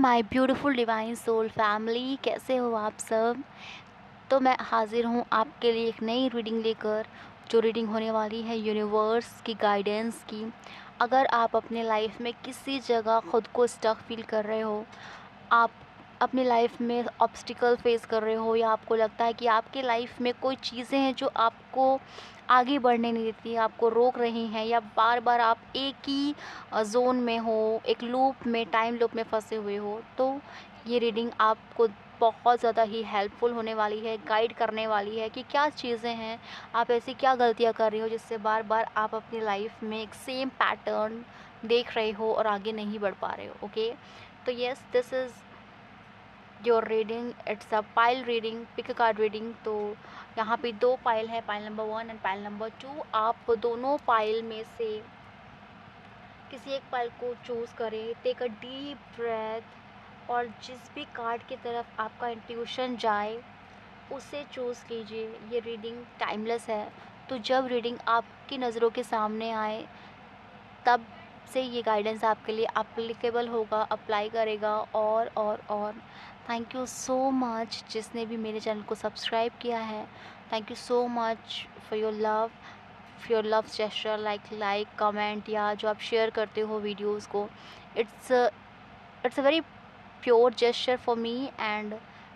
My beautiful divine soul family, कैसे हो आप सब। तो मैं हाजिर हूँ आपके लिए एक नई रीडिंग लेकर, जो रीडिंग होने वाली है यूनिवर्स की गाइडेंस की। अगर आप अपने लाइफ में किसी जगह ख़ुद को स्टक फील कर रहे हो, आप अपनी लाइफ में ऑब्स्टिकल फेस कर रहे हो, या आपको लगता है कि आपके लाइफ में कोई चीज़ें हैं जो आपको आगे बढ़ने नहीं देती, आपको रोक रही हैं, या बार बार आप एक ही ज़ोन में हो, एक लूप में, टाइम लूप में फंसे हुए हो, तो ये रीडिंग आपको बहुत ज़्यादा ही हेल्पफुल होने वाली है, गाइड करने वाली है कि क्या चीज़ें हैं, आप ऐसी क्या गलतियाँ कर रही हो जिससे बार बार आप अपनी लाइफ में एक सेम पैटर्न देख रहे हो और आगे नहीं बढ़ पा रहे हो। ओके, तो yes, this is your reading, it's a pile reading, pick card reading. तो यहाँ पे 2 पाइल है, pile number 1 and pile number 2। आप दोनों पाइल में से किसी एक पाइल को चूज़ करें, टेक अ डीप ब्रेथ, और जिस भी कार्ड की तरफ आपका इंट्यूशन जाए उसे चूज़ कीजिए। ये रीडिंग टाइमलेस है, तो जब रीडिंग आपकी नज़रों के सामने आए तब से ये गाइडेंस आपके लिए एप्लीकेबल होगा, अप्लाई करेगा। और थैंक यू सो मच जिसने भी मेरे चैनल को सब्सक्राइब किया है। Thank you so much for your love gesture, like comment, या जो आप शेयर करते हो वीडियोस को। It's it's a very pure gesture for me, and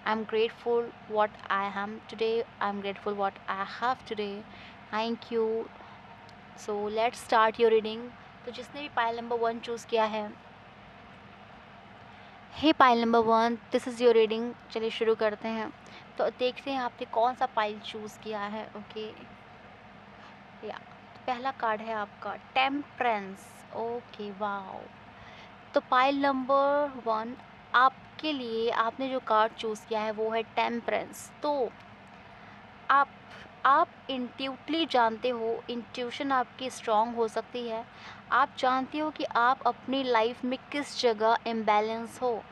I'm grateful what I am today. I'm grateful what I have today. Thank you. So let's start your reading. तो जिसने भी pile number 1 choose किया है, hey file number 1, this is your reading. चलिए शुरू करते हैं। तो देखते हैं आपने कौन सा पाइल चूज़ किया है। ओके, या तो पहला कार्ड है आपका टेम्परेंस। Okay, wow. तो पाइल नंबर 1, आपके लिए आपने जो कार्ड चूज़ किया है वो है टेम्परेंस। तो आप आप इंट्यूटिवली जानते हो, इंट्यूशन आपकी स्ट्रांग हो सकती है। आप जानते हो कि आप अपनी लाइफ में किस जगह इम्बैलेंस हो,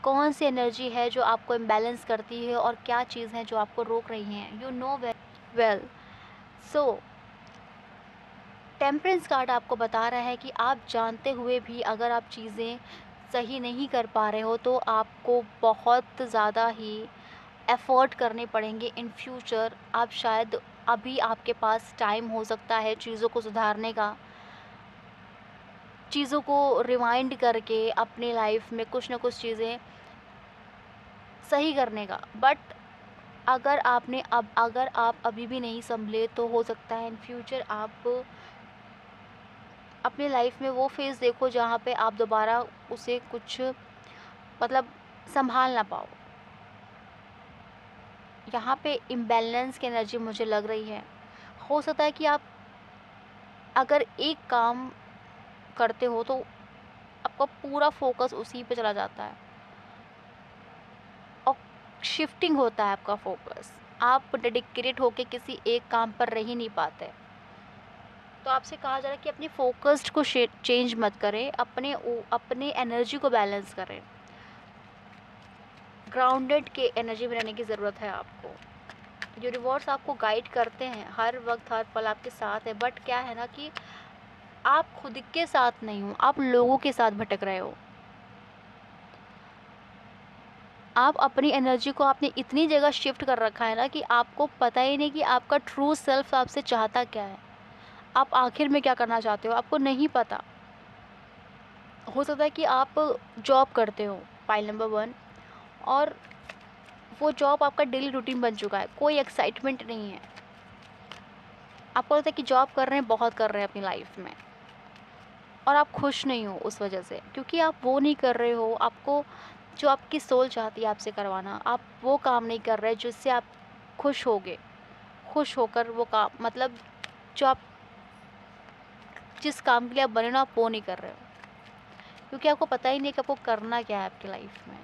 कौन सी एनर्जी है जो आपको इम्बैलेंस करती है, और क्या चीज़ है जो आपको रोक रही हैं। You know well. So temperance card आपको बता रहा है कि आप जानते हुए भी अगर आप चीज़ें सही नहीं कर पा रहे हो तो आपको बहुत ज़्यादा ही एफ़र्ट करने पड़ेंगे इन फ्यूचर। आप शायद अभी आपके पास टाइम हो सकता है चीज़ों को सुधारने का, चीज़ों को रिवाइंड करके अपनी लाइफ में कुछ ना कुछ चीज़ें सही करने का। बट अगर आप अभी भी नहीं संभले तो हो सकता है इन फ्यूचर आप अपनी लाइफ में वो फेज़ देखो जहाँ पे आप दोबारा उसे कुछ मतलब संभाल ना पाओ। यहाँ पे इम्बैलेंस की एनर्जी मुझे लग रही है। हो सकता है कि आप अगर एक काम करते हो तो आपका पूरा फोकस उसी पे चला जाता है, और शिफ्टिंग होता है आपका फोकस। आप डेडिकेटेड होके किसी एक काम पर रह ही नहीं पाते। तो आपसे कहा जा रहा है कि अपनी फोकस्ड को चेंज मत करें, अपने एनर्जी को बैलेंस करें। ग्राउंडेड के एनर्जी में रहने की ज़रूरत है आपको। यूनिवर्स आपको गाइड करते हैं, हर वक्त हर पल आपके साथ है। बट क्या है ना कि आप खुद के साथ नहीं हो, आप लोगों के साथ भटक रहे हो। आप अपनी एनर्जी को आपने इतनी जगह शिफ्ट कर रखा है ना कि आपको पता ही नहीं कि आपका ट्रू सेल्फ आपसे चाहता क्या है, आप आखिर में क्या करना चाहते हो, आपको नहीं पता। हो सकता है कि आप जॉब करते हो, पाइल नंबर 1, और वो जॉब आपका डेली रूटीन बन चुका है, कोई एक्साइटमेंट नहीं है। आपको लगता है कि जॉब कर रहे हैं, बहुत कर रहे हैं अपनी लाइफ में, और आप खुश नहीं हो उस वजह से, क्योंकि आप वो नहीं कर रहे हो। आपको जो आपकी सोल चाहती है आपसे करवाना, आप वो काम नहीं कर रहे जिससे आप खुश होगे, खुश होकर वो काम, मतलब जो आप जिस काम के लिए आप बने ना, आप वो नहीं कर रहे हो, क्योंकि आपको पता ही नहीं कि आपको करना क्या है आपकी लाइफ में।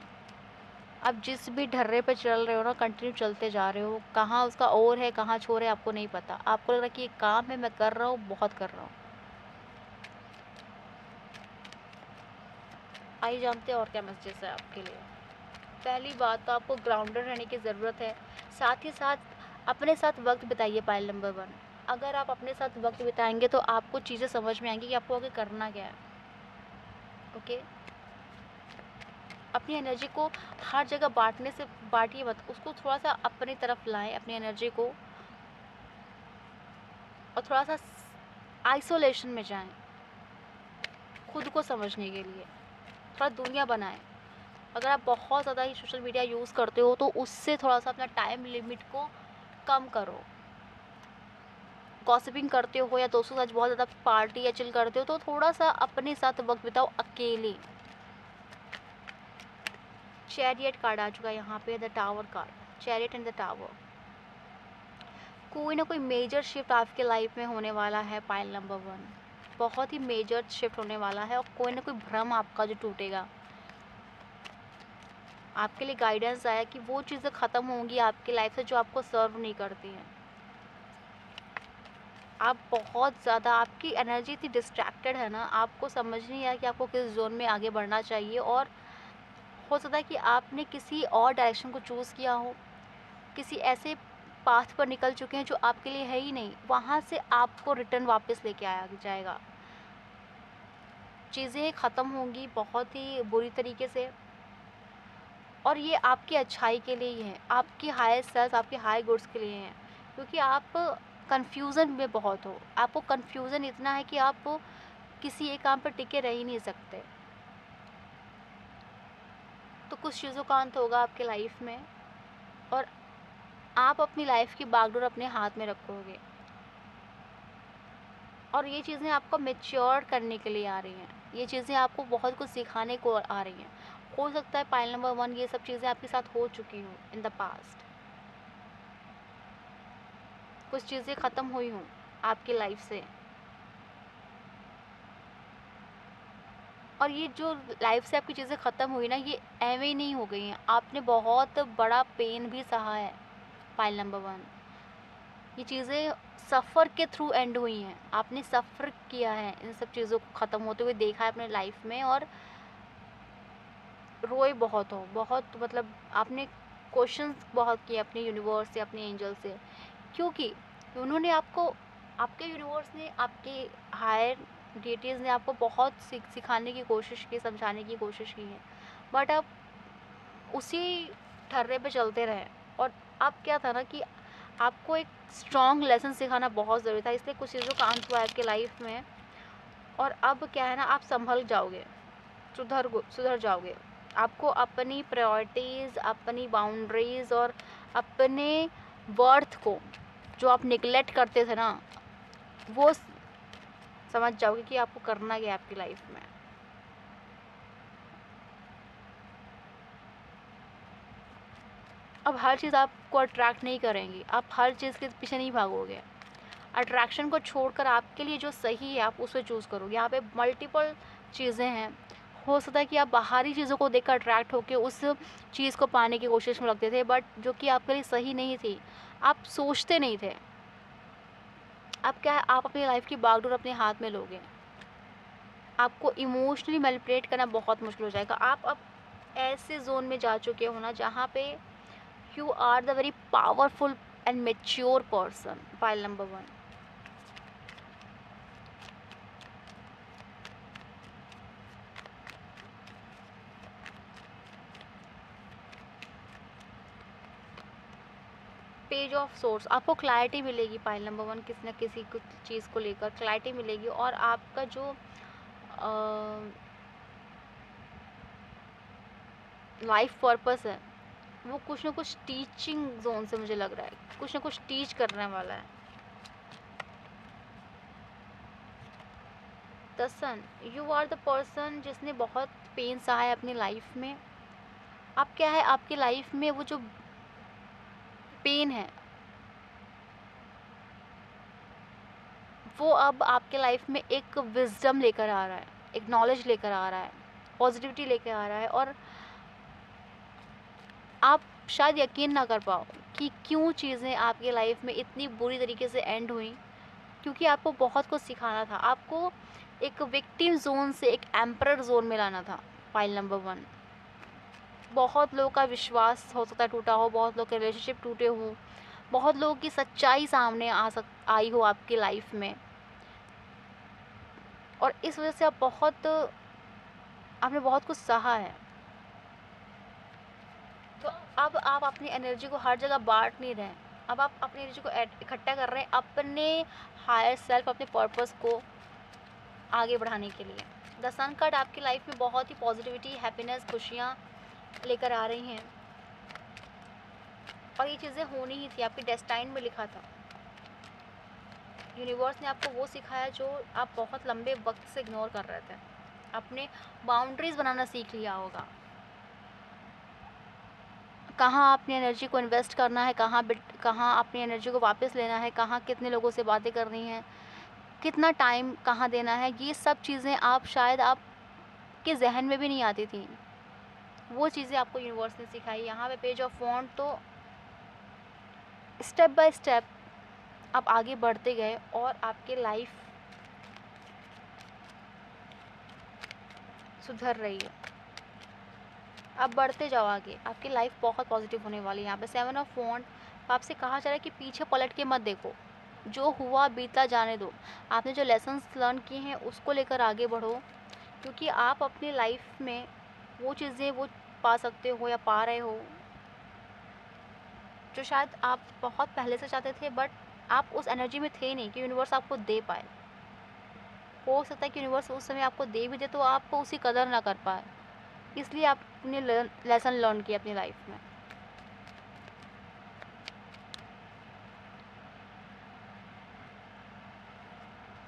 आप जिस भी ढर्रे पे चल रहे हो ना, कंटिन्यू चलते जा रहे हो, कहाँ उसका ओर है कहाँ छोर है आपको नहीं पता। आपको लग रहा है कि ये काम है, मैं कर रहा हूँ, बहुत कर रहा हूँ। आइए जानते हैं और क्या मैसेजेस है आपके लिए। पहली बात तो आपको ग्राउंडेड रहने की ज़रूरत है, साथ ही साथ अपने साथ वक्त बिताइए, पाइल नंबर 1। अगर आप अपने साथ वक्त बिताएंगे तो आपको चीज़ें समझ में आएंगी कि आपको आगे करना क्या है। ओके, अपनी एनर्जी को हर जगह बाँटिए मत, उसको थोड़ा-सा अपनी तरफ लाएँ अपनी एनर्जी को, और थोड़ा-सा आइसोलेशन में जाएँ, खुद को समझने के लिए, थोड़ा दुनिया बनाएँ। अगर आप बहुत ज़्यादा ही सोशल मीडिया यूज़ करते हो तो उससे थोड़ा-सा अपना टाइम लिमिट को कम करो। गॉसिपिंग करते हो या दोस्तों के साथ बहुत ज़्यादा पार्टी या चिल करते हो तो थोड़ा-सा अपने साथ वक़्त बिताओ अकेले। चैरियट कार्ड आ चुका है यहाँ पे, the tower card, chariot and the tower. कोई ना कोई मेजर शिफ्ट आपके लाइफ में होने वाला है पाइल नंबर 1, बहुत ही मेजर शिफ्ट होने वाला है, और कोई ना कोई भ्रम आपका जो टूटेगा। आपके लिए गाइडेंस आया कि वो चीज़ें ख़त्म होंगी आपकी लाइफ से जो आपको सर्व नहीं करती हैं। आप बहुत ज़्यादा, आपकी एनर्जी इतनी डिस्ट्रैक्टेड है ना, आपको समझ नहीं आया कि आपको किस ज़ोन में आगे बढ़ना चाहिए, और हो सकता है कि आपने किसी और डायरेक्शन को चूज़ किया हो, किसी ऐसे पाथ पर निकल चुके हैं जो आपके लिए है ही नहीं, वहाँ से आपको रिटर्न वापस लेके आया जाएगा। चीज़ें ख़त्म होंगी बहुत ही बुरी तरीके से, और ये आपकी अच्छाई के लिए ही है, आपकी हायर सेल्फ, आपके हाई गुड्स के लिए हैं, क्योंकि आप कन्फ्यूज़न में बहुत हो। आपको कन्फ्यूज़न इतना है कि आप किसी एक काम पर टिके रह ही नहीं सकते। तो कुछ चीज़ों का अंत होगा आपके लाइफ में, और आप अपनी लाइफ की बागडोर अपने हाथ में रखोगे, और ये चीज़ें आपको मैच्योर करने के लिए आ रही हैं। ये चीज़ें आपको बहुत कुछ सिखाने को आ रही हैं। हो सकता है पाइल नंबर 1 ये सब चीज़ें आपके साथ हो चुकी हों इन द पास्ट। कुछ चीज़ें ख़त्म हुई हों आपकी लाइफ से, और ये जो लाइफ से आपकी चीज़ें ख़त्म हुई ना, ये ऐवे ही नहीं हो गई हैं। आपने बहुत बड़ा पेन भी सहा है पाइल नंबर 1। ये चीज़ें सफ़र के थ्रू एंड हुई हैं। आपने सफ़र किया है इन सब चीज़ों को ख़त्म होते हुए देखा है अपने लाइफ में, और रोए बहुत हो, बहुत मतलब आपने क्वेश्चंस बहुत किए अपने यूनिवर्स से, अपने एंजल से, क्योंकि उन्होंने आपको, आपके यूनिवर्स ने, आपके हायर डेटीज़ ने आपको बहुत सिखाने की कोशिश की, समझाने की कोशिश की है, बट आप उसी ठर्रे पे चलते रहे, और अब क्या था ना कि आपको एक स्ट्रॉन्ग लेसन सिखाना बहुत ज़रूरी था, इसलिए कुछ चीज़ों का अंत हुआ है आपकी लाइफ में, और अब क्या है ना, आप संभल जाओगे, सुधर जाओगे। आपको अपनी प्रायोरिटीज़, अपनी बाउंड्रीज़ और अपने वर्थ को जो आप निग्लेक्ट करते थे ना, वो समझ जाओगे कि आपको करना क्या है आपकी लाइफ में। अब हर चीज़ आपको अट्रैक्ट नहीं करेंगी, आप हर चीज़ के पीछे नहीं भागोगे। अट्रैक्शन को छोड़कर आपके लिए जो सही है आप उसे चूज़ करोगे। यहाँ पे मल्टीपल चीज़ें हैं। हो सकता है कि आप बाहरी चीज़ों को देखकर अट्रैक्ट होकर उस चीज़ को पाने की कोशिश में लगते थे, बट जो कि आपके लिए सही नहीं थी, आप सोचते नहीं थे। अब क्या है, आप अपनी लाइफ की बागडोर अपने हाथ में लोगे। आपको इमोशनली मैनिपुलेट करना बहुत मुश्किल हो जाएगा। आप अब ऐसे जोन में जा चुके हो ना जहाँ पे you are the very powerful and mature person. Pile number 1, page of swords. आपको क्लैरिटी मिलेगी पाइल नंबर 1, किसी न किसी कुछ चीज़ को लेकर क्लैरिटी मिलेगी, और आपका जो लाइफ पर्पस है वो कुछ ना कुछ टीचिंग जोन से मुझे लग रहा है, कुछ ना कुछ टीच करने वाला है। The sun, you are the person जिसने बहुत पेन सहा है अपनी लाइफ में। अब क्या है, आपकी लाइफ में वो जो पेन है वो अब आपके लाइफ में एक विजडम लेकर आ रहा है, एक नॉलेज लेकर आ रहा है, पॉजिटिविटी लेकर आ रहा है, और आप शायद यकीन ना कर पाओ कि क्यों चीज़ें आपकी लाइफ में इतनी बुरी तरीके से एंड हुई, क्योंकि आपको बहुत कुछ सिखाना था। आपको एक विक्टिम जोन से एक एम्परर जोन में लाना था। फाइल नंबर 1, बहुत लोगों का विश्वास हो सकता है टूटा हो, बहुत लोग के रिलेशनशिप टूटे हों, बहुत लोगों की सच्चाई सामने आई हो आपकी लाइफ में, और इस वजह से आपने बहुत कुछ सहा है। अब आप अपनी एनर्जी को हर जगह बांट नहीं रहे हैं, अब आप अपनी एनर्जी को इकट्ठा कर रहे हैं अपने हायर सेल्फ, अपने पर्पस को आगे बढ़ाने के लिए। द सन कार्ड आपकी लाइफ में बहुत ही पॉजिटिविटी, हैप्पीनेस, खुशियाँ लेकर आ रही हैं और ये चीज़ें होनी ही थी, आपकी डेस्टाइन में लिखा था। यूनिवर्स ने आपको वो सिखाया जो आप बहुत लंबे वक्त से इग्नोर कर रहे थे। अपने बाउंड्रीज बनाना सीख लिया होगा, कहाँ अपनी एनर्जी को इन्वेस्ट करना है, कहाँ अपनी एनर्जी को वापस लेना है, कहाँ कितने लोगों से बातें करनी हैं, कितना टाइम कहाँ देना है। ये सब चीज़ें आप शायद आपके जहन में भी नहीं आती थी, वो चीज़ें आपको यूनिवर्स ने सिखाई। यहाँ पे पेज ऑफ वॉन्ड, तो स्टेप बाय स्टेप आप आगे बढ़ते गए और आपकी लाइफ सुधर रही है। अब बढ़ते जाओ आगे, आपकी लाइफ बहुत पॉजिटिव होने वाली है। यहाँ पे 7 ऑफ वॉन्ड, आपसे कहा जा रहा है कि पीछे पलट के मत देखो, जो हुआ बीता जाने दो। आपने जो लेसन्स लर्न किए हैं उसको लेकर आगे बढ़ो, क्योंकि आप अपनी लाइफ में वो चीज़ें वो पा सकते हो या पा रहे हो जो शायद आप बहुत पहले से चाहते थे, बट आप उस एनर्जी में थे नहीं कि यूनिवर्स आपको दे पाए। हो सकता है कि यूनिवर्स उस समय आपको दे भी दे तो आप उसकी कदर ना कर पाए, इसलिए आपने लेसन लर्न किया अपनी लाइफ में।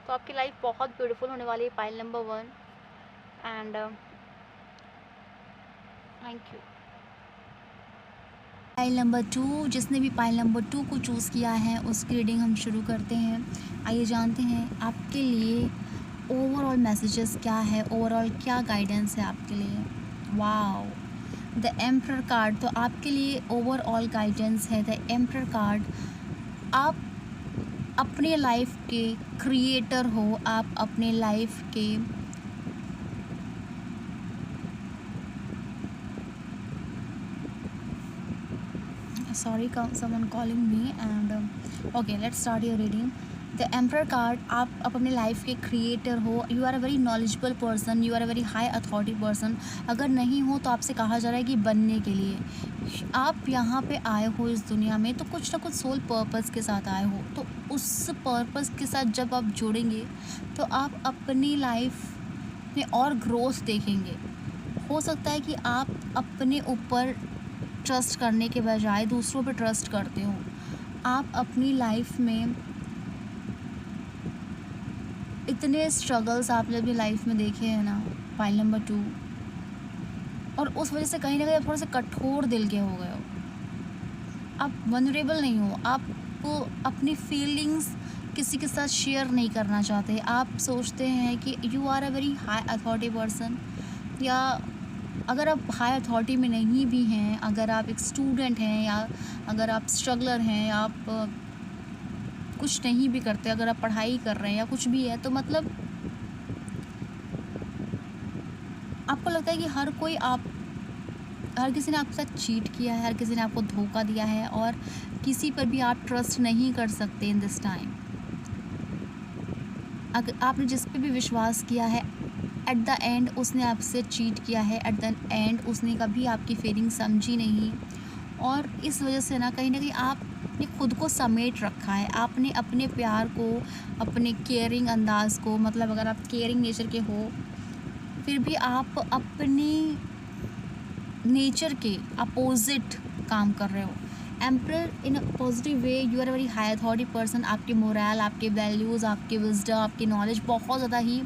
तो आपकी लाइफ बहुत ब्यूटीफुल होने वाली है, pile number 1। And thank you. Pile number 2, जिसने भी पाइल नंबर 2 को चूज़ किया है उसकी रीडिंग हम शुरू करते हैं। आइए जानते हैं आपके लिए ओवरऑल मैसेजेस क्या है, ओवरऑल क्या गाइडेंस है आपके लिए। वाओ, द एम्परर कार्ड, तो आपके लिए ओवरऑल गाइडेंस है द एम्परर कार्ड। आप अपने लाइफ के क्रिएटर हो, आप अपने लाइफ के sorry someone calling me and okay, let's start your reading. The Emperor card, आप अपने लाइफ के क्रिएटर हो, you are a very knowledgeable person, you are a very high authority person. अगर नहीं हो तो आपसे कहा जा रहा है कि बनने के लिए आप यहाँ पे आए हो इस दुनिया में, तो कुछ ना कुछ सोल पर्पस के साथ आए हो। तो उस पर्पस के साथ जब आप जुड़ेंगे तो आप अपनी लाइफ में और ग्रोथ देखेंगे। हो सकता है कि आप अपने ऊपर ट्रस्ट करने के बजाय दूसरों पे ट्रस्ट करते हो। आप अपनी लाइफ में इतने स्ट्रगल्स आपने अपनी लाइफ में देखे हैं ना, पाइल नंबर 2, और उस वजह से कहीं ना कहीं आप थोड़े से कठोर दिल के हो गए हो। आप वनरेबल नहीं हो, आप अपनी फीलिंग्स किसी के साथ शेयर नहीं करना चाहते। आप सोचते हैं कि you are a very high authority person, या अगर आप हाई अथॉरिटी में नहीं भी हैं, अगर आप एक स्टूडेंट हैं, या अगर आप स्ट्रगलर हैं, या आप कुछ नहीं भी करते, अगर आप पढ़ाई कर रहे हैं या कुछ भी है, तो मतलब आपको लगता है कि हर किसी ने आपके साथ चीट किया है, हर किसी ने आपको धोखा दिया है, और किसी पर भी आप ट्रस्ट नहीं कर सकते इन दिस टाइम। अगर आपने जिस पे भी विश्वास किया है, एट द एंड उसने आपसे चीट किया है, एट द एंड उसने कभी आपकी फीलिंग समझी नहीं, और इस वजह से ना कहीं आपने खुद को समेट रखा है। आपने अपने प्यार को, अपने केयरिंग अंदाज को, मतलब अगर आप केयरिंग नेचर के हो फिर भी आप अपनी नेचर के अपोजिट काम कर रहे हो। Emperor in a positive way, you are a very high authority person. आपके मोरल, आपके वैल्यूज़, आपके विजडम, आपकी नॉलेज बहुत ज़्यादा ही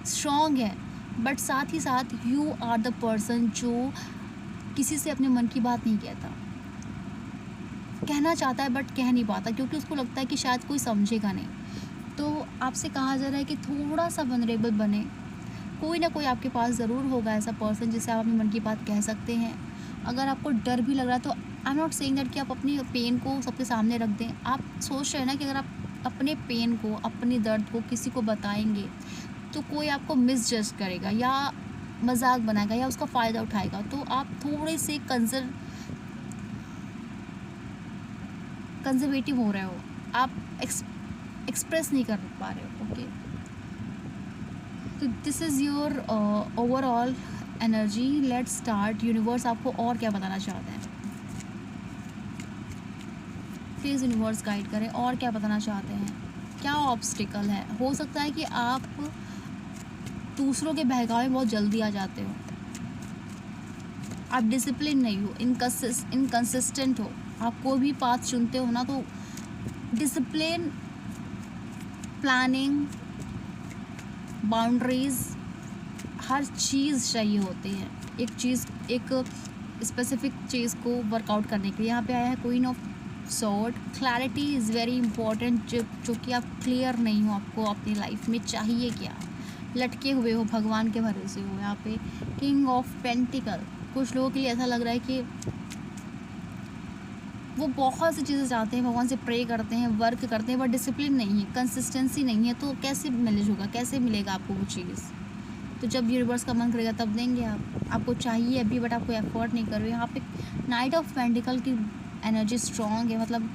स्ट्रॉन्ग है, बट साथ ही साथ यू आर द पर्सन जो किसी से अपने मन की बात नहीं कहना चाहता है बट कह नहीं पाता, क्योंकि उसको लगता है कि शायद कोई समझेगा नहीं। तो आपसे कहा जा रहा है कि थोड़ा सा वनरेबल बने। कोई ना कोई आपके पास ज़रूर होगा ऐसा पर्सन जिससे आप अपने मन की बात कह सकते हैं। अगर आपको डर भी लग रहा है तो I am not saying that कि आप अपनी पेन को सबके सामने रख दें। आप सोच रहे हैं ना कि अगर आप अपने पेन को, अपने दर्द को किसी को बताएंगे तो कोई आपको मिसजज करेगा या मजाक बनाएगा या उसका फ़ायदा उठाएगा, तो आप थोड़े से कंजर्वेटिव हो रहे हो, आप एक्सप्रेस नहीं कर पा रहे हो। ओके, तो this is your overall energy. Let's start. Universe आपको और क्या बताना चाहते हैं? प्लीज़ यूनिवर्स गाइड करें, और क्या बताना चाहते हैं, क्या ऑब्स्टिकल है। हो सकता है कि आप दूसरों के बहकावे में बहुत जल्दी आ जाते हो, आप डिसिप्लिन नहीं हो, इनकंसिस्टेंट हो। आप कोई भी पाथ चुनते हो ना, तो डिसिप्लिन, प्लानिंग, बाउंड्रीज, हर चीज़ चाहिए होती है एक स्पेसिफिक चीज़ को वर्कआउट करने के लिए। यहाँ पे आया है queen of sword. Clarity is very important, जो कि आप क्लियर नहीं हो, आपको अपनी लाइफ में चाहिए क्या, लटके हुए हो, भगवान के भरोसे हो। यहाँ पे किंग ऑफ पेंटिकल, कुछ लोगों के लिए ऐसा लग रहा है कि वो बहुत सी चीज़ें चाहते हैं, भगवान से प्रे करते हैं, वर्क करते हैं, बट डिसिप्लिन नहीं है, कंसिस्टेंसी नहीं है, तो कैसे मैनेज होगा, कैसे मिलेगा आपको वो चीज़। तो जब यूनिवर्स का मन करेगा तब देंगे आपको चाहिए अभी, बट आपको एफर्ट नहीं कर रहे। यहाँ पे नाइट ऑफ पेंटिकल की एनर्जी स्ट्रॉन्ग है, मतलब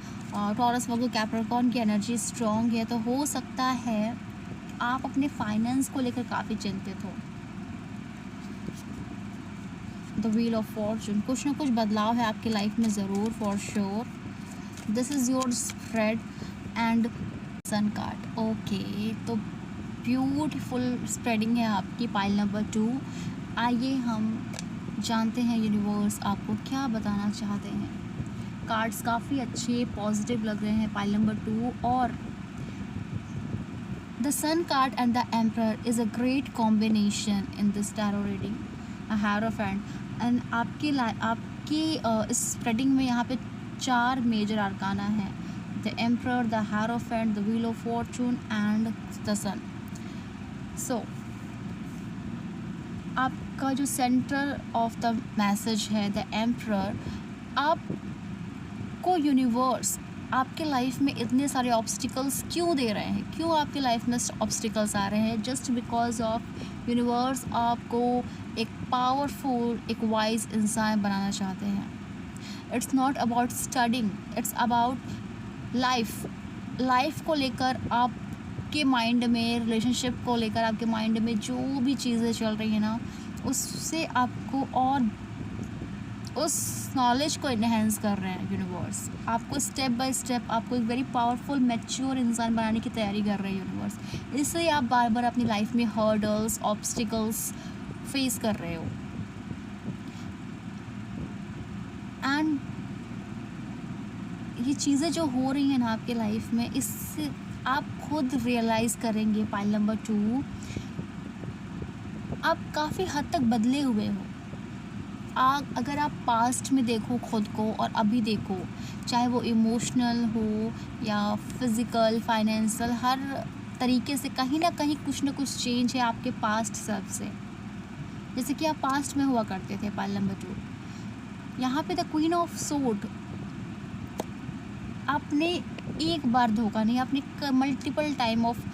टॉरस वर्गो कैप्रिकॉर्न की एनर्जी स्ट्रॉन्ग है, तो हो सकता है आप अपने फाइनेंस को लेकर काफ़ी चिंतित हो। द व्हील ऑफ फॉर्चून, कुछ ना कुछ बदलाव है आपकी लाइफ में ज़रूर, for sure. This is your spread and sun card. Okay, तो ब्यूटीफुल स्प्रेडिंग है आपकी पाइल नंबर 2। आइए हम जानते हैं यूनिवर्स आपको क्या बताना चाहते हैं। कार्ड्स काफ़ी अच्छे पॉजिटिव लग रहे हैं पाइल नंबर 2, और the sun card and the emperor is a great combination in this tarot reading, a hierophant. And आपकी इस स्प्रेडिंग में यहाँ पे 4 मेजर आर्काना हैं, the emperor, the hierophant, the wheel of fortune and the sun. So आपका जो centre of the message है the emperor, आपको यूनिवर्स आपके लाइफ में इतने सारे ऑब्स्टिकल्स क्यों दे रहे हैं, क्यों आपके लाइफ में ऑब्स्टिकल्स आ रहे हैं? जस्ट बिकॉज ऑफ यूनिवर्स आपको एक पावरफुल, एक वाइज इंसान बनाना चाहते हैं। It's not about studying, it's about life को लेकर आपके माइंड में, रिलेशनशिप को लेकर आपके माइंड में जो भी चीज़ें चल रही हैं ना, उससे आपको और उस नॉलेज को इन्हेंस कर रहे हैं यूनिवर्स। आपको स्टेप बाय स्टेप आपको एक वेरी पावरफुल मैच्योर इंसान बनाने की तैयारी कर रहे हैं यूनिवर्स। इसलिए आप बार बार अपनी लाइफ में हर्डल्स, ऑब्स्टिकल्स फेस कर रहे हो। एंड ये चीज़ें जो हो रही हैं ना आपके लाइफ में, इससे आप खुद रियलाइज़ करेंगे पाइल नंबर 2, आप काफ़ी हद तक बदले हुए हो। अगर आप पास्ट में देखो खुद को और अभी देखो, चाहे वो इमोशनल हो या फिज़िकल, फाइनेंशियल, हर तरीके से कहीं ना कहीं कुछ ना कुछ चेंज है आपके पास्ट सेल्फ से, जैसे कि आप पास्ट में हुआ करते थे। पाइल नंबर 2 यहाँ पे द क्वीन ऑफ सोर्ड, आपने एक बार धोखा नहीं, आपने multiple time of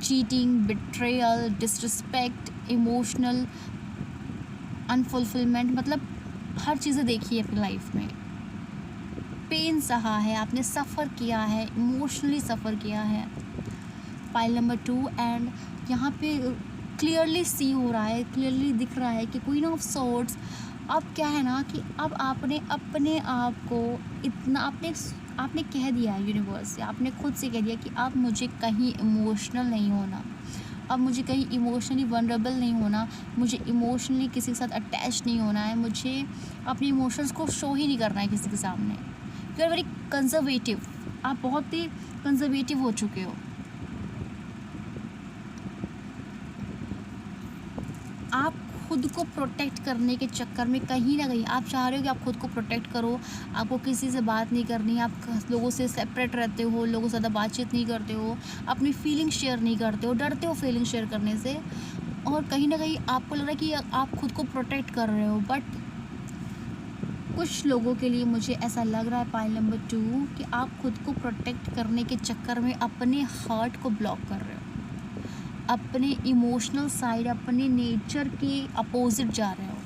cheating, betrayal, disrespect, emotional unfulfilment, मतलब हर चीज़ें देखी है अपनी लाइफ में। पेन सहा है, आपने सफ़र किया है, इमोशनली सफ़र किया है। पाइल नंबर 2 एंड यहाँ पे क्लियरली सी हो रहा है, क्लियरली दिख रहा है कि क्वीन ऑफ सोर्ड्स, अब क्या है ना कि अब आपने अपने आप को इतना आपने कह दिया है यूनिवर्स से, आपने खुद से कह दिया कि अब मुझे कहीं इमोशनल नहीं होना, अब मुझे कहीं इमोशनली वनरेबल नहीं होना, मुझे इमोशनली किसी के साथ अटैच नहीं होना है, मुझे अपने इमोशंस को शो ही नहीं करना है किसी के सामने। यू आर वेरी कंजर्वेटिव, आप बहुत ही कंजर्वेटिव हो चुके हो। आप खुद को प्रोटेक्ट करने के चक्कर में कहीं ना कहीं आप चाह रहे हो कि आप खुद को प्रोटेक्ट करो, आपको किसी से बात नहीं करनी, आप लोगों से सेपरेट रहते हो, लोगों से ज़्यादा बातचीत नहीं करते हो, अपनी फीलिंग शेयर नहीं करते हो, डरते हो फीलिंग शेयर करने से, और कहीं ना कहीं आपको लग रहा है कि आप खुद को प्रोटेक्ट कर रहे हो। बट कुछ लोगों के लिए मुझे ऐसा लग रहा है पाइल नंबर 2 कि आप खुद को प्रोटेक्ट करने के चक्कर में अपने हार्ट को ब्लॉक कर रहे हो, अपने इमोशनल साइड, अपने नेचर के अपोजिट जा रहे हो।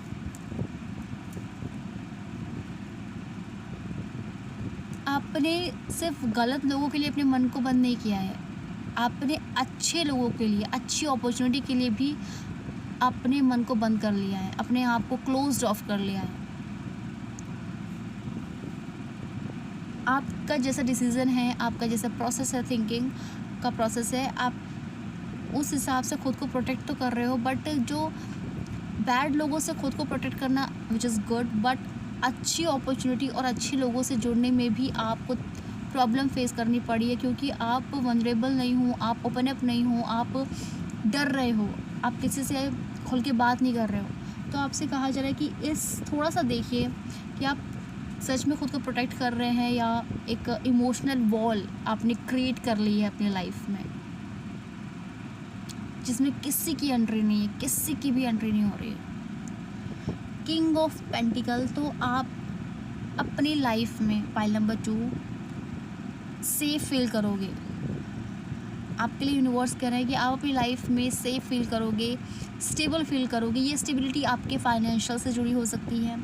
आपने सिर्फ गलत लोगों के लिए अपने मन को बंद नहीं किया है, आपने अच्छे लोगों के लिए, अच्छी अपॉर्चुनिटी के लिए भी अपने मन को बंद कर लिया है, अपने आप को क्लोज्ड ऑफ कर लिया है। आपका जैसा डिसीज़न है, आपका जैसा प्रोसेस है, थिंकिंग का प्रोसेस है, आप उस हिसाब से खुद को प्रोटेक्ट तो कर रहे हो, बट जो बैड लोगों से खुद को प्रोटेक्ट करना विच इज़ गुड, बट अच्छी अपॉर्चुनिटी और अच्छे लोगों से जुड़ने में भी आपको प्रॉब्लम फेस करनी पड़ी है, क्योंकि आप वनरेबल नहीं हो, आप ओपन अप नहीं हो, आप डर रहे हो, आप किसी से खुल के बात नहीं कर रहे हो। तो आपसे कहा जा रहा है कि इस थोड़ा सा देखिए कि आप सच में खुद को प्रोटेक्ट कर रहे हैं या एक इमोशनल वॉल आपने क्रिएट कर ली है अपनी लाइफ में, जिसमें किसी की एंट्री नहीं है, किसी की भी एंट्री नहीं हो रही है। किंग ऑफ पेंटिकल, तो आप अपनी लाइफ में पाइल नंबर 2 सेफ फील करोगे। आपके लिए यूनिवर्स कह रहा है कि आप अपनी लाइफ में सेफ फील करोगे, स्टेबल फील करोगे। ये स्टेबिलिटी आपके फाइनेंशियल से जुड़ी हो सकती है,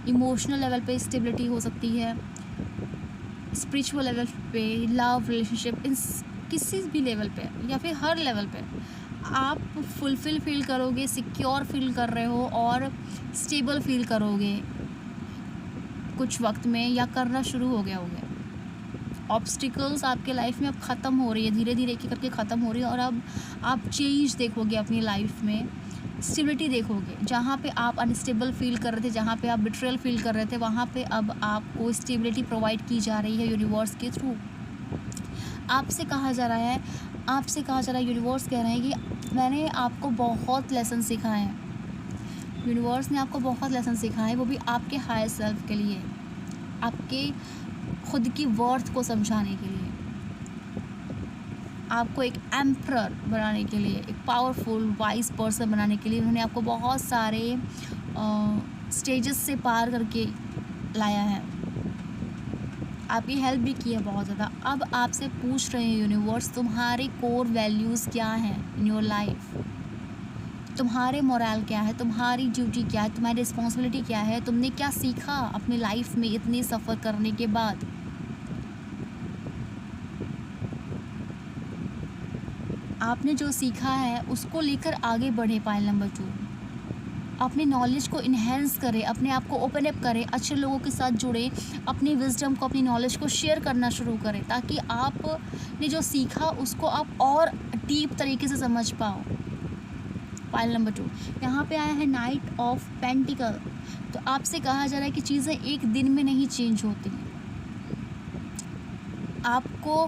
इमोशनल लेवल पे स्टेबिलिटी हो सकती है, स्पिरिचुअल लेवल पे, लव रिलेशनशिप, इन किसी भी लेवल पे या फिर हर लेवल पे आप फुलफिल फील करोगे, सिक्योर फील कर रहे हो और स्टेबल फील करोगे कुछ वक्त में, या करना शुरू हो गया होगा। ऑब्स्टिकल्स आपके लाइफ में अब ख़त्म हो रही है, धीरे धीरे एक करके ख़त्म हो रही है, और अब आप चेंज देखोगे अपनी लाइफ में, स्टेबिलिटी देखोगे। जहाँ पे आप अनस्टेबल फील कर रहे थे, जहाँ पे आप बिट्रेयल फील कर रहे थे, वहाँ पे अब आपको स्टेबिलिटी प्रोवाइड की जा रही है यूनिवर्स के थ्रू। आपसे कहा जा रहा है, यूनिवर्स कह रहे हैं कि मैंने आपको बहुत लेसन सिखाए हैं, यूनिवर्स ने आपको बहुत लेसन सिखाए हैं, वो भी आपके हायर सेल्फ के लिए, आपके खुद की वर्थ को समझाने के लिए, आपको एक एम्परर बनाने के लिए, एक पावरफुल वाइज पर्सन बनाने के लिए उन्होंने आपको बहुत सारे स्टेजेस से पार करके लाया है, आपकी हेल्प भी की है बहुत ज़्यादा। अब आपसे पूछ रहे हैं यूनिवर्स, तुम्हारे कोर वैल्यूज़ क्या हैं इन योर लाइफ, तुम्हारे मोरल क्या है, तुम्हारी ड्यूटी क्या है, तुम्हारी रिस्पॉन्सिबिलिटी क्या है, तुमने क्या सीखा अपनी लाइफ में इतने सफ़र करने के बाद। आपने जो सीखा है उसको लेकर आगे बढ़े। पाइल नंबर 2, अपनी नॉलेज को इन्हेंस करें, अपने आप को ओपन अप करें, अच्छे लोगों के साथ जुड़ें, अपनी विजडम को, अपनी नॉलेज को शेयर करना शुरू करें, ताकि आपने जो सीखा उसको आप और डीप तरीके से समझ पाओ। पाइल नंबर 2 यहाँ पे आया है नाइट ऑफ पेंटिकल। तो आपसे कहा जा रहा है कि चीज़ें एक दिन में नहीं चेंज होती हैं, आपको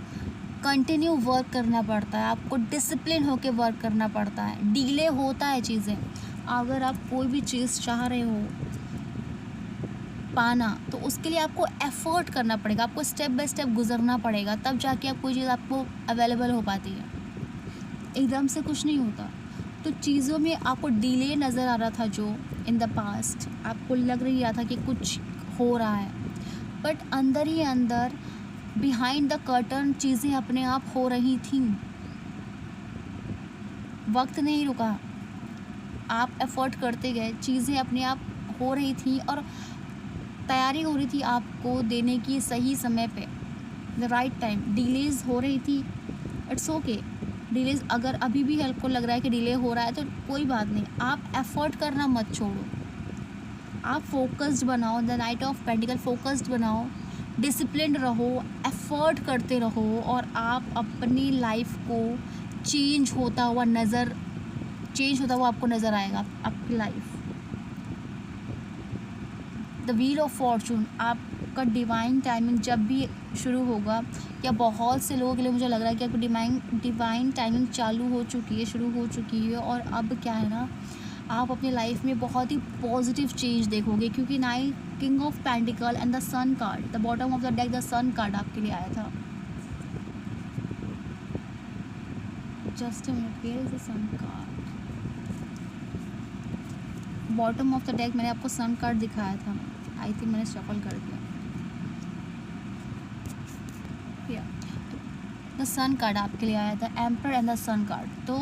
कंटिन्यू वर्क करना पड़ता है, आपको डिसिप्लिन होकर वर्क करना पड़ता है, डीले होता है चीज़ें। अगर आप कोई भी चीज़ चाह रहे हो पाना, तो उसके लिए आपको एफ़र्ट करना पड़ेगा, आपको स्टेप बाय स्टेप गुजरना पड़ेगा, तब जाके आप कोई चीज़ आपको अवेलेबल हो पाती है, एकदम से कुछ नहीं होता। तो चीज़ों में आपको डिले नज़र आ रहा था, जो इन द पास्ट आपको लग रहा था कि कुछ हो रहा है, बट अंदर ही अंदर बिहाइंड द कर्टन चीज़ें अपने आप हो रही थीं। वक्त नहीं रुका, आप एफ़र्ट करते गए, चीज़ें अपने आप हो रही थी और तैयारी हो रही थी आपको देने की सही समय पे, द राइट टाइम। डिलेज़ हो रही थी, इट्स ओके। डिलेज़ अगर अभी भी आपको लग रहा है कि डिले हो रहा है तो कोई बात नहीं, आप एफ़र्ट करना मत छोड़ो, आप फोकस्ड बनाओ। The night of pentacle, focused बनाओ, डिसिप्लिन रहो, एफ़र्ट करते रहो, और आप अपनी लाइफ को चेंज होता हुआ आपको नज़र आएगा आपकी life. The wheel of Fortune, आपका डिवाइन टाइमिंग जब भी शुरू होगा, या बहुत से लोगों के लिए मुझे लग रहा है कि आपकी डिवाइन टाइमिंग चालू हो चुकी है, शुरू हो चुकी है, और अब क्या है ना, आप अपनी लाइफ में बहुत ही पॉजिटिव चेंज देखोगे, क्योंकि knight king of pentacle and the sun card, the bottom of the deck, the sun card आपके लिए आया था। Just a minute, here is the sun card. Bottom of the deck मैंने आपको सन कार्ड दिखाया था, आई थिंक मैंने shuffle कर दिया। द सन कार्ड आपके लिए आया था, emperor and the sun card. तो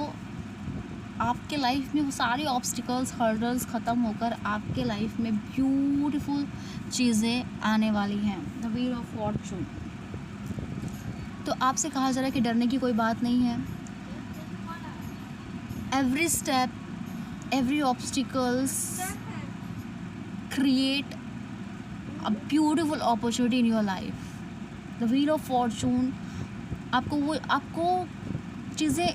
आपके लाइफ में वो सारे ऑब्स्टिकल्स, हर्डल्स ख़त्म होकर आपके लाइफ में ब्यूटीफुल चीज़ें आने वाली हैं। The wheel of Fortune. तो आपसे कहा जा रहा है कि डरने की कोई बात नहीं है। Every step, every obstacles create a beautiful opportunity in your life. The wheel of Fortune, आपको चीज़ें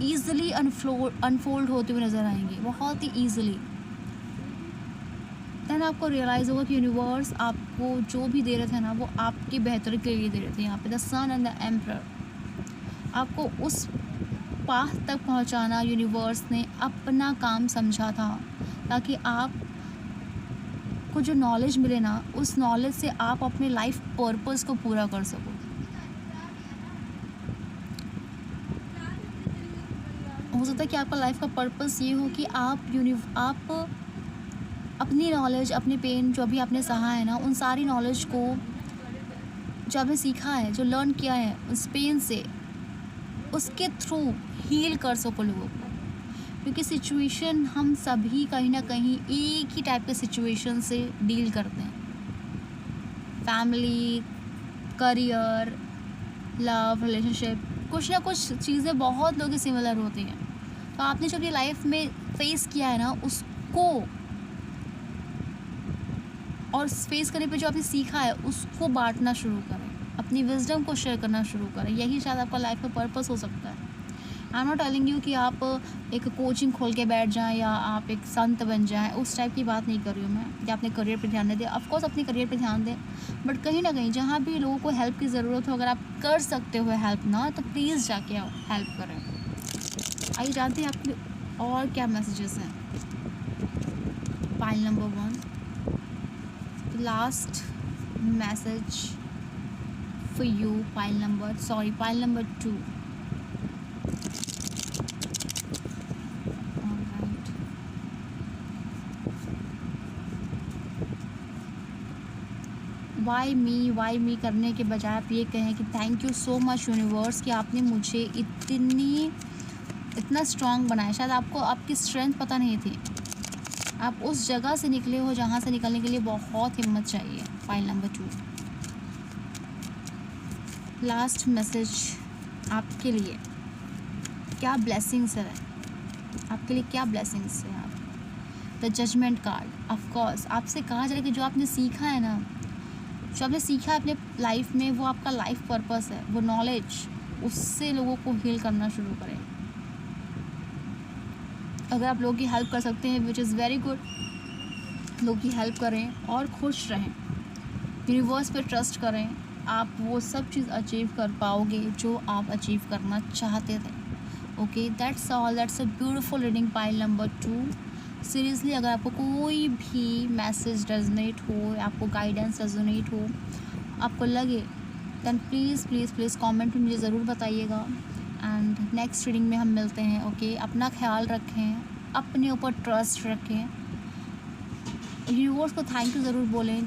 ईज़िली अनफोल्ड होते हुए नज़र आएंगी, बहुत ही ईज़िली। देन आपको रियलाइज़ होगा कि यूनिवर्स आपको जो भी दे रहे थे ना, वो आपकी बेहतरी के लिए दे रहे थे। यहाँ पे the sun and the emperor, आपको उस पाथ तक पहुँचाना यूनिवर्स ने अपना काम समझा था, ताकि आप को जो नॉलेज मिले ना, उस नॉलेज से आप अपने लाइफ पर्पस को पूरा कर सको। हो सकता है कि आपका लाइफ का पर्पस ये हो कि आप अपनी नॉलेज, अपने पेन जो अभी आपने सहा है ना, उन सारी नॉलेज को जो आपने सीखा है, जो लर्न किया है उस पेन से, उसके थ्रू हील कर सको लोगों को। क्योंकि सिचुएशन हम सभी कहीं ना कहीं एक ही टाइप के सिचुएशन से डील करते हैं। फैमिली, करियर, लव, रिलेशनशिप, कुछ ना कुछ चीज़ें बहुत लोगों की सिमिलर होती हैं। तो आपने जो अपनी लाइफ में फेस किया है ना, उसको, और फेस करने पे जो आपने सीखा है उसको बांटना शुरू करें, अपनी विजडम को शेयर करना शुरू करें। यही शायद आपका लाइफ का पर्पस हो सकता है। I am not telling you कि आप एक कोचिंग खोल के बैठ जाएं या आप एक संत बन जाएं, उस टाइप की बात नहीं कर रही हूँ मैं, या अपने करियर पे ध्यान दें। ऑफ कोर्स अपने करियर पे ध्यान दें, बट कहीं ना कहीं जहाँ भी लोगों को हेल्प की ज़रूरत हो, अगर आप कर सकते हो हेल्प ना, तो प्लीज़ जाके हेल्प करें। आइए जानते हैं आपके और क्या मैसेजेस हैं। File number 1, last message for you, file number 2। Why me करने के बजाय आप ये कहें कि thank you so much universe कि आपने मुझे इतना स्ट्रांग बनाया। शायद आपको आपकी स्ट्रेंथ पता नहीं थी, आप उस जगह से निकले हो जहाँ से निकलने के लिए बहुत हिम्मत चाहिए। फाइल नंबर 2, लास्ट मैसेज आपके लिए, क्या ब्लेसिंग्स है आपके लिए, क्या ब्लेसिंग्स है। The judgement card, of course आपसे कहा जा रहा है कि जो आपने सीखा है ना, जो आपने सीखा है अपने लाइफ में, वो आपका लाइफ पर्पस है। वो नॉलेज, उससे लोगों को हील करना शुरू करें। अगर आप लोगों की हेल्प कर सकते हैं, विच इज़ वेरी गुड, लोगों की हेल्प करें और खुश रहें। यूनिवर्स पे ट्रस्ट करें, आप वो सब चीज़ अचीव कर पाओगे जो आप अचीव करना चाहते थे। Okay, that's all. That's a beautiful reading, pile number 2। Seriously अगर आपको कोई भी मैसेज रेजोनेट हो, आपको गाइडेंस रेजोनेट हो, आपको लगे, then please please please comment में मुझे ज़रूर बताइएगा। एंड नेक्स्ट रीडिंग में हम मिलते हैं। ओके, अपना ख्याल रखें, अपने ऊपर ट्रस्ट रखें, यूनिवर्स को थैंक यू ज़रूर बोलें,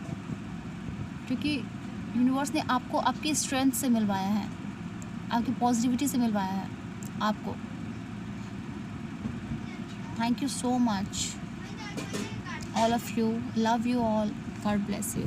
क्योंकि यूनिवर्स ने आपको आपकी स्ट्रेंथ से मिलवाया है, आपकी पॉजिटिविटी से मिलवाया है आपको। Thank you so much, all of you. Love you all. God bless you.